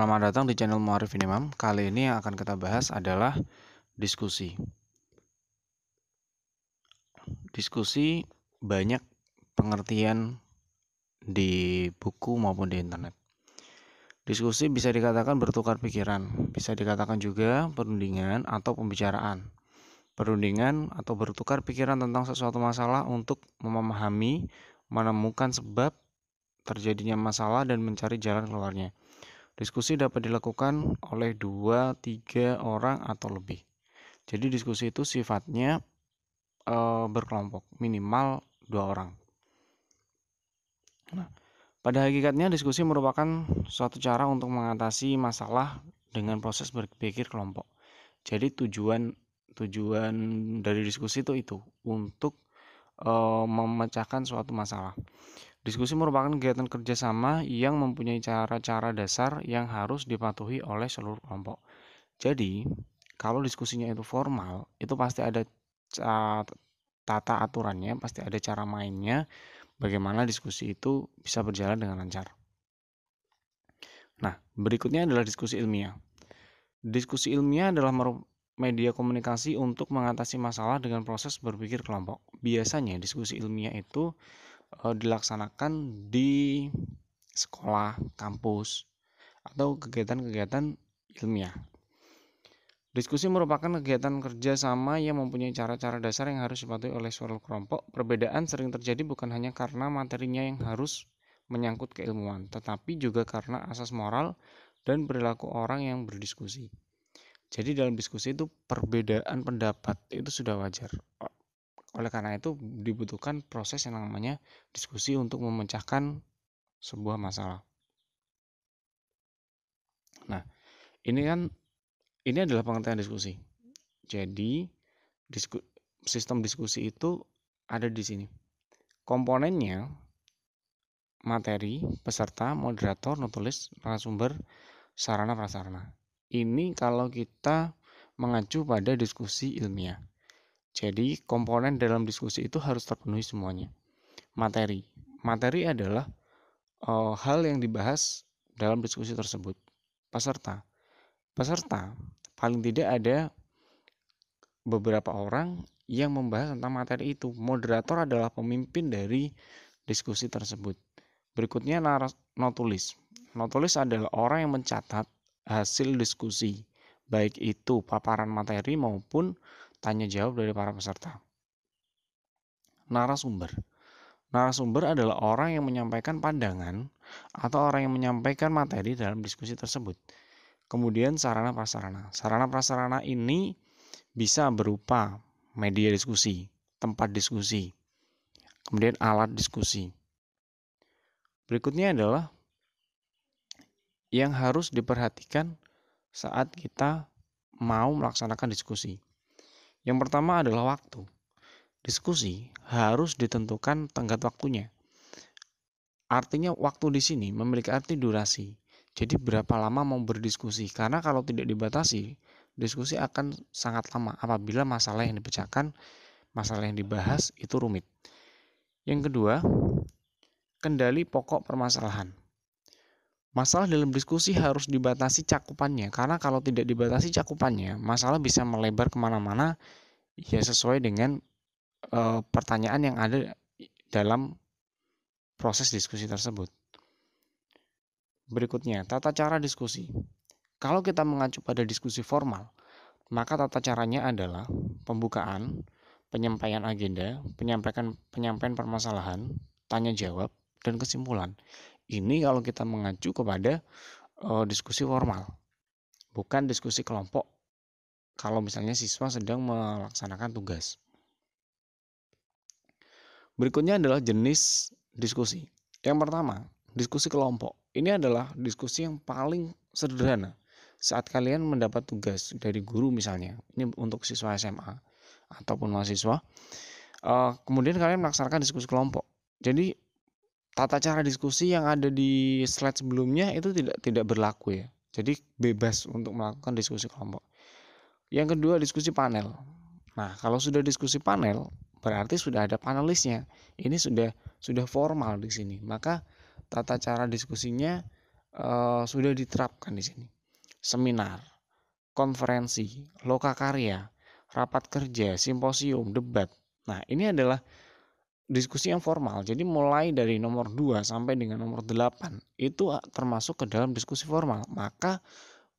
Selamat datang di channel Muarifin Imam. Kali ini yang akan kita bahas adalah diskusi. Diskusi banyak pengertian di buku maupun di internet. Diskusi bisa dikatakan bertukar pikiran, bisa dikatakan juga perundingan atau pembicaraan. Perundingan atau bertukar pikiran tentang sesuatu masalah untuk memahami, menemukan sebab terjadinya masalah dan mencari jalan keluarnya. Diskusi dapat dilakukan oleh 2, 3 orang atau lebih. Jadi diskusi itu sifatnya berkelompok, minimal 2 orang. Nah, pada hakikatnya diskusi merupakan suatu cara untuk mengatasi masalah dengan proses berpikir kelompok. Jadi tujuan dari diskusi itu untuk memecahkan suatu masalah. Diskusi merupakan kegiatan kerjasama yang mempunyai cara-cara dasar yang harus dipatuhi oleh seluruh kelompok. Jadi, kalau diskusinya itu formal, itu pasti ada tata aturannya, pasti ada cara mainnya, bagaimana diskusi itu bisa berjalan dengan lancar. Nah, berikutnya adalah diskusi ilmiah. Diskusi ilmiah adalah media komunikasi untuk mengatasi masalah dengan proses berpikir kelompok. Biasanya diskusi ilmiah itu dilaksanakan di sekolah, kampus, atau kegiatan-kegiatan ilmiah. Diskusi merupakan kegiatan kerja sama yang mempunyai cara-cara dasar yang harus dipatuhi oleh seluruh kelompok. Perbedaan sering terjadi bukan hanya karena materinya yang harus menyangkut keilmuan, tetapi juga karena asas moral dan perilaku orang yang berdiskusi. Jadi dalam diskusi itu perbedaan pendapat itu sudah wajar. Oleh karena itu dibutuhkan proses yang namanya diskusi untuk memecahkan sebuah masalah. Nah, ini adalah pengertian diskusi. Jadi sistem diskusi itu ada di sini. Komponennya materi, peserta, moderator, nulis, narasumber, sarana prasarana. Ini kalau kita mengacu pada diskusi ilmiah. Jadi komponen dalam diskusi itu harus terpenuhi semuanya. Materi adalah hal yang dibahas dalam diskusi tersebut. Peserta paling tidak ada beberapa orang yang membahas tentang materi itu. Moderator adalah pemimpin dari diskusi tersebut. Berikutnya notulis. Notulis adalah orang yang mencatat hasil diskusi, baik itu paparan materi maupun tanya jawab dari para peserta. Narasumber adalah orang yang menyampaikan pandangan atau orang yang menyampaikan materi dalam diskusi tersebut. Kemudian sarana prasarana. Sarana prasarana ini bisa berupa media diskusi, tempat diskusi, kemudian alat diskusi. Berikutnya adalah yang harus diperhatikan saat kita mau melaksanakan diskusi. Yang pertama adalah waktu. Diskusi harus ditentukan tenggat waktunya. Artinya waktu di sini memiliki arti durasi. Jadi berapa lama mau berdiskusi? Karena kalau tidak dibatasi, diskusi akan sangat lama apabila masalah yang dipecahkan, masalah yang dibahas itu rumit. Yang kedua, kendali pokok permasalahan. Masalah dalam diskusi harus dibatasi cakupannya, karena kalau tidak dibatasi cakupannya, masalah bisa melebar kemana-mana ya sesuai dengan pertanyaan yang ada dalam proses diskusi tersebut. Berikutnya, tata cara diskusi. Kalau kita mengacu pada diskusi formal, maka tata caranya adalah pembukaan, penyampaian agenda, penyampaian permasalahan, tanya jawab, dan kesimpulan. Ini kalau kita mengacu kepada diskusi formal, bukan diskusi kelompok. Kalau misalnya siswa sedang melaksanakan tugas. Berikutnya adalah jenis diskusi. Yang pertama, diskusi kelompok. Ini adalah diskusi yang paling sederhana. Saat kalian mendapat tugas dari guru misalnya, ini untuk siswa SMA ataupun mahasiswa, kemudian kalian melaksanakan diskusi kelompok. Jadi tata cara diskusi yang ada di slide sebelumnya itu tidak berlaku ya. Jadi bebas untuk melakukan diskusi kelompok. Yang kedua, diskusi panel. Nah, kalau sudah diskusi panel, berarti sudah ada panelisnya. Ini sudah formal di sini. Maka tata cara diskusinya sudah diterapkan di sini. Seminar, konferensi, lokakarya, rapat kerja, simposium, debat. Nah, ini adalah diskusi yang formal. Jadi mulai dari nomor 2 sampai dengan nomor 8 itu termasuk ke dalam diskusi formal. Maka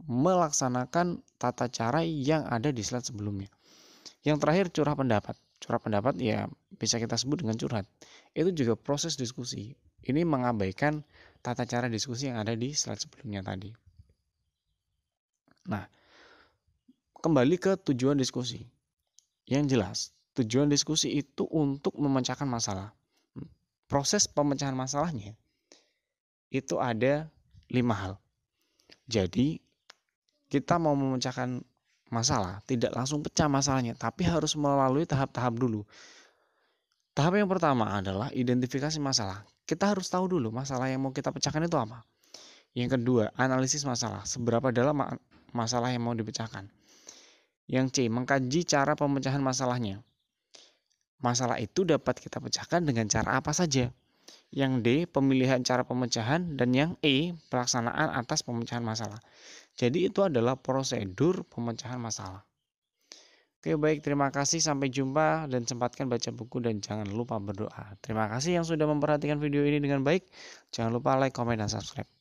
melaksanakan tata cara yang ada di slide sebelumnya. Yang terakhir curah pendapat. Curah pendapat ya bisa kita sebut dengan curhat. Itu juga proses diskusi. Ini mengabaikan tata cara diskusi yang ada di slide sebelumnya tadi. Nah, kembali ke tujuan diskusi. Yang jelas, tujuan diskusi itu untuk memecahkan masalah. Proses pemecahan masalahnya itu ada 5 hal. Jadi, kita mau memecahkan masalah, tidak langsung pecah masalahnya, tapi harus melalui tahap-tahap dulu. Tahap yang pertama adalah identifikasi masalah. Kita harus tahu dulu masalah yang mau kita pecahkan itu apa. Yang kedua, analisis masalah. Seberapa dalam masalah yang mau dipecahkan. Yang C, mengkaji cara pemecahan masalahnya. Masalah itu dapat kita pecahkan dengan cara apa saja. Yang D, pemilihan cara pemecahan. Dan yang E, pelaksanaan atas pemecahan masalah. Jadi itu adalah prosedur pemecahan masalah. Oke, baik, terima kasih, sampai jumpa dan sempatkan baca buku dan jangan lupa berdoa. Terima kasih yang sudah memperhatikan video ini dengan baik. Jangan lupa like, komen, dan subscribe.